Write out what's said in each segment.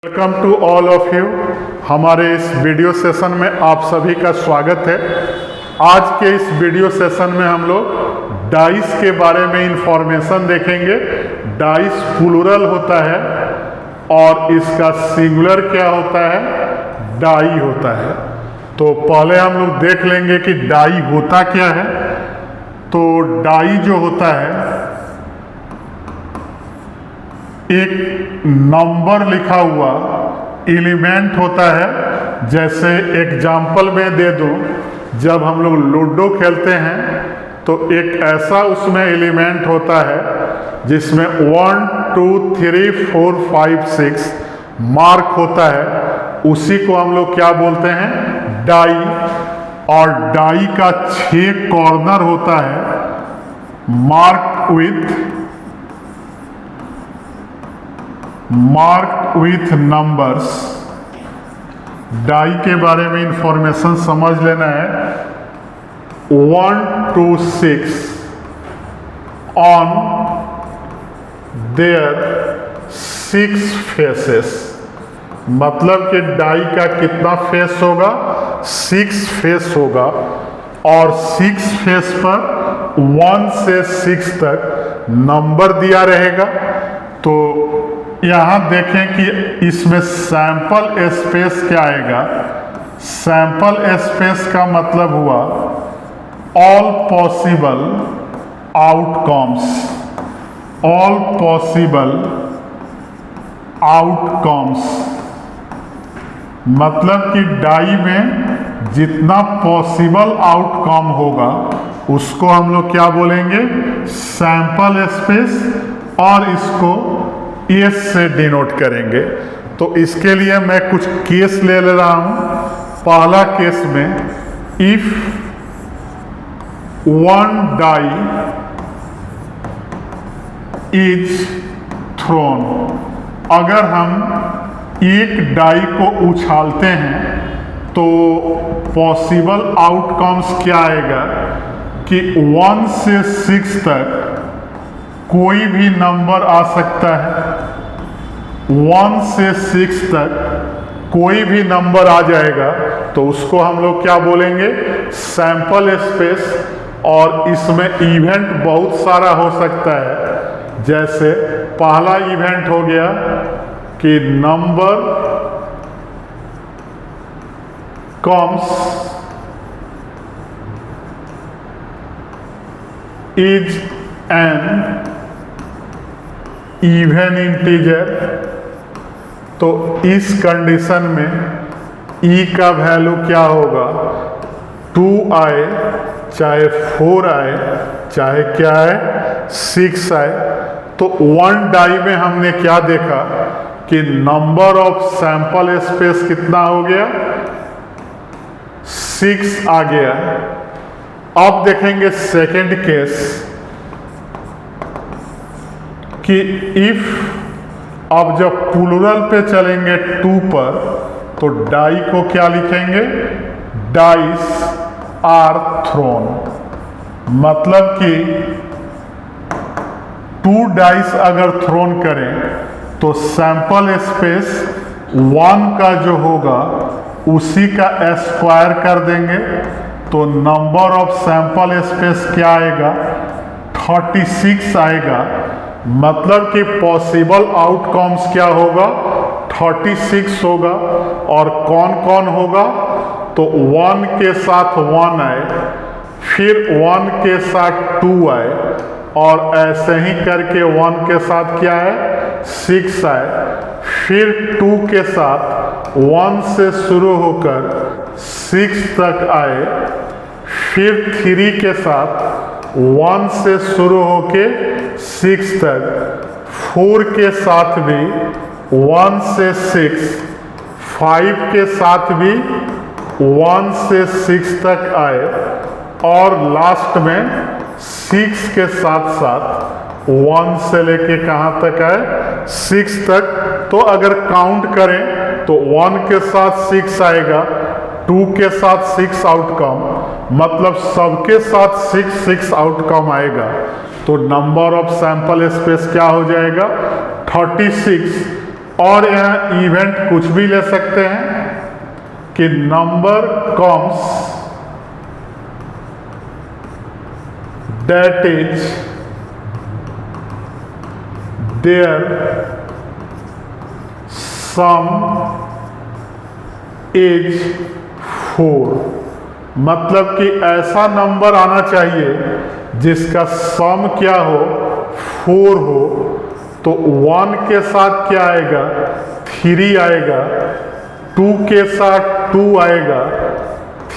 Welcome to all of you. हमारे इस video session में आप सभी का स्वागत है। आज के इस वीडियो सेशन में हम लोग डाइस के बारे में इंफॉर्मेशन देखेंगे। डाइस प्लूरल होता है और इसका सिंगुलर क्या होता है, डाई होता है। तो पहले हम लोग देख लेंगे कि डाई होता क्या है। तो डाई जो होता है एक नंबर लिखा हुआ एलिमेंट होता है। जैसे एग्जाम्पल में दे दूं, जब हम लोग लूडो खेलते हैं तो एक ऐसा उसमें एलिमेंट होता है जिसमें 1 2 3 4 5 6 मार्क होता है। उसी को हम लोग क्या बोलते हैं, डाई। और डाई का 6 कॉर्नर होता है मार्क्ड विथ नंबर्स। डाई के बारे में इंफॉर्मेशन समझ लेना है। 1 to 6 ऑन देयर 6 फेसेस। मतलब कि डाई का कितना फेस होगा, 6 फेस होगा। और 6 फेस पर 1 से 6 तक नंबर दिया रहेगा। तो यहाँ देखें कि इसमें सैंपल स्पेस क्या आएगा। सैंपल स्पेस का मतलब हुआ ऑल पॉसिबल आउटकम्स। मतलब कि डाई में जितना पॉसिबल आउटकम होगा उसको हम लोग क्या बोलेंगे, सैंपल स्पेस। और इसको एस से डिनोट करेंगे। तो इसके लिए मैं कुछ केस ले रहा हूं। पहला केस में इफ 1 डाई इज थ्रोन, अगर हम एक डाई को उछालते हैं तो पॉसिबल आउटकम्स क्या आएगा कि 1 से 6 तक कोई भी नंबर आ सकता है। 1 से 6 तक कोई भी नंबर आ जाएगा तो उसको हम लोग क्या बोलेंगे, सैंपल स्पेस। और इसमें इवेंट बहुत सारा हो सकता है। जैसे पहला इवेंट हो गया कि number comes is an even integer. तो इस कंडीशन में ई का वैल्यू क्या होगा, 2 आए, चाहे 4 आए, चाहे क्या आए, 6 आए। तो 1 डाई में हमने क्या देखा कि नंबर ऑफ सैंपल स्पेस कितना हो गया, 6 आ गया। अब देखेंगे सेकंड केस कि इफ, अब जब प्लूरल पे चलेंगे 2 पर तो डाई को क्या लिखेंगे, डाइस आर थ्रोन। मतलब कि 2 डाइस अगर थ्रोन करें तो सैंपल स्पेस 1 का जो होगा उसी का स्क्वायर कर देंगे। तो नंबर ऑफ सैंपल स्पेस क्या आएगा, 36 आएगा। मतलब कि पॉसिबल आउटकम्स क्या होगा, 36 होगा। और कौन कौन होगा, तो 1 के साथ 1 आए, फिर 1 के साथ 2 आए, और ऐसे ही करके 1 के साथ क्या है, 6 आए, फिर 2 के साथ 1 से शुरू होकर 6 तक आए, फिर 3 के साथ 1 से शुरू होके 6 तक, 4 के साथ भी 1 से 6, 5 के साथ भी 1 से 6 तक आए, और लास्ट में 6 के साथ साथ 1 से लेके कहाँ तक आए, 6 तक। तो अगर काउंट करें तो 1 के साथ 6 आएगा, 2 के साथ 6 आउटकम, मतलब सबके साथ 6 आउटकम आएगा। तो नंबर ऑफ सैंपल स्पेस क्या हो जाएगा, 36। और यहाँ इवेंट कुछ भी ले सकते हैं कि number comes that is there sum is 4, मतलब कि ऐसा नंबर आना चाहिए जिसका सम क्या हो 4 हो। तो 1 के साथ क्या आएगा 3 आएगा, 2 के साथ 2 आएगा,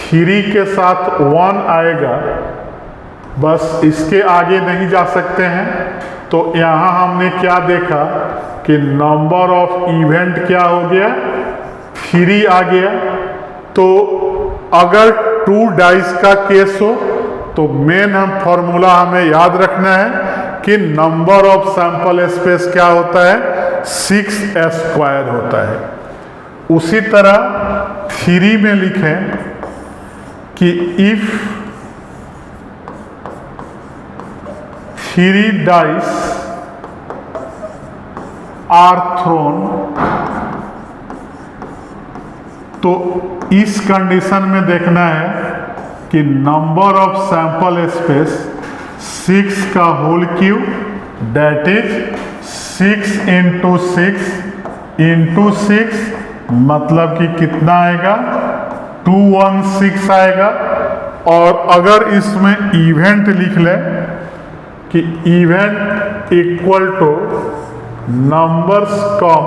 3 के साथ 1 आएगा, बस इसके आगे नहीं जा सकते हैं। तो यहाँ हमने क्या देखा कि नंबर ऑफ इवेंट क्या हो गया 3 आ गया। तो अगर 2 डाइस का केस हो तो मेन हम फॉर्मूला हमें याद रखना है कि नंबर ऑफ सैंपल स्पेस क्या होता है 6² होता है। उसी तरह 3 में लिखें कि इफ 3 dice are thrown, तो इस कंडीशन में देखना है कि नंबर ऑफ सैंपल स्पेस 6 का होल क्यूब दैट इज 6 × 6 × 6, मतलब कि कितना आएगा 216 आएगा। और अगर इसमें इवेंट लिख लें कि event equal to numbers come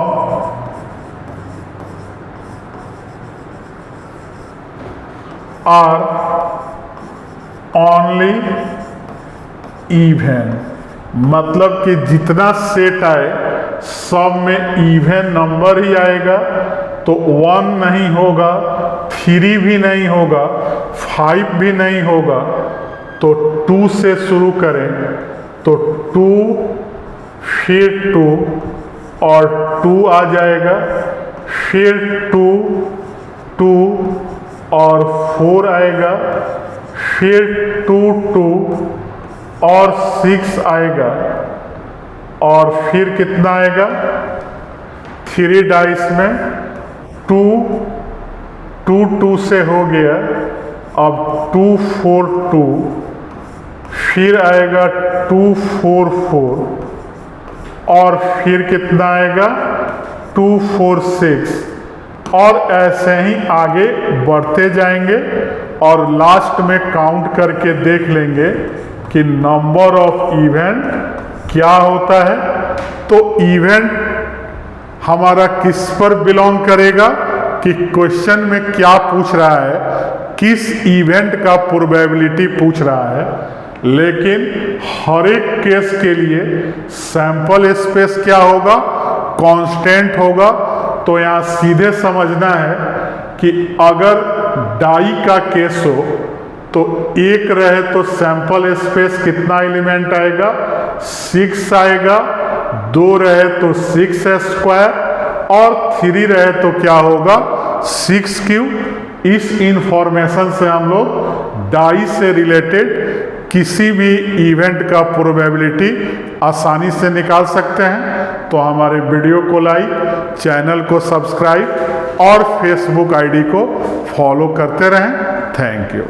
are only even, मतलब कि जितना सेट आए सब में इवन नंबर ही आएगा। तो 1 नहीं होगा, 3 भी नहीं होगा, 5 भी नहीं होगा। तो 2 से शुरू करें तो 2 फिर 2 और 2 आ जाएगा, फिर 2 2 और 4 आएगा, फिर 2 2 और 6 आएगा, और फिर कितना आएगा 3 डाइस में 2 2 2 से हो गया, अब 2 4 2, फिर आएगा 2 4 4, और फिर कितना आएगा 2 4 6, और ऐसे ही आगे बढ़ते जाएंगे और लास्ट में काउंट करके देख लेंगे कि नंबर ऑफ इवेंट क्या होता है। तो इवेंट हमारा किस पर बिलोंग करेगा कि क्वेश्चन में क्या पूछ रहा है, किस इवेंट का प्रोबेबिलिटी पूछ रहा है। लेकिन हर एक केस के लिए सैंपल स्पेस क्या होगा कांस्टेंट होगा। तो यहाँ सीधे समझना है कि अगर डाई का केस हो तो 1 रहे तो सैंपल स्पेस कितना एलिमेंट आएगा 6 आएगा, 2 रहे तो 6² और 3 रहे तो क्या होगा 6³ इस इंफॉर्मेशन से हम लोग डाई से रिलेटेड किसी भी इवेंट का प्रोबेबिलिटी आसानी से निकाल सकते हैं। तो हमारे वीडियो को लाइक, चैनल को सब्सक्राइब और फेसबुक आईडी को फॉलो करते रहें। Thank you.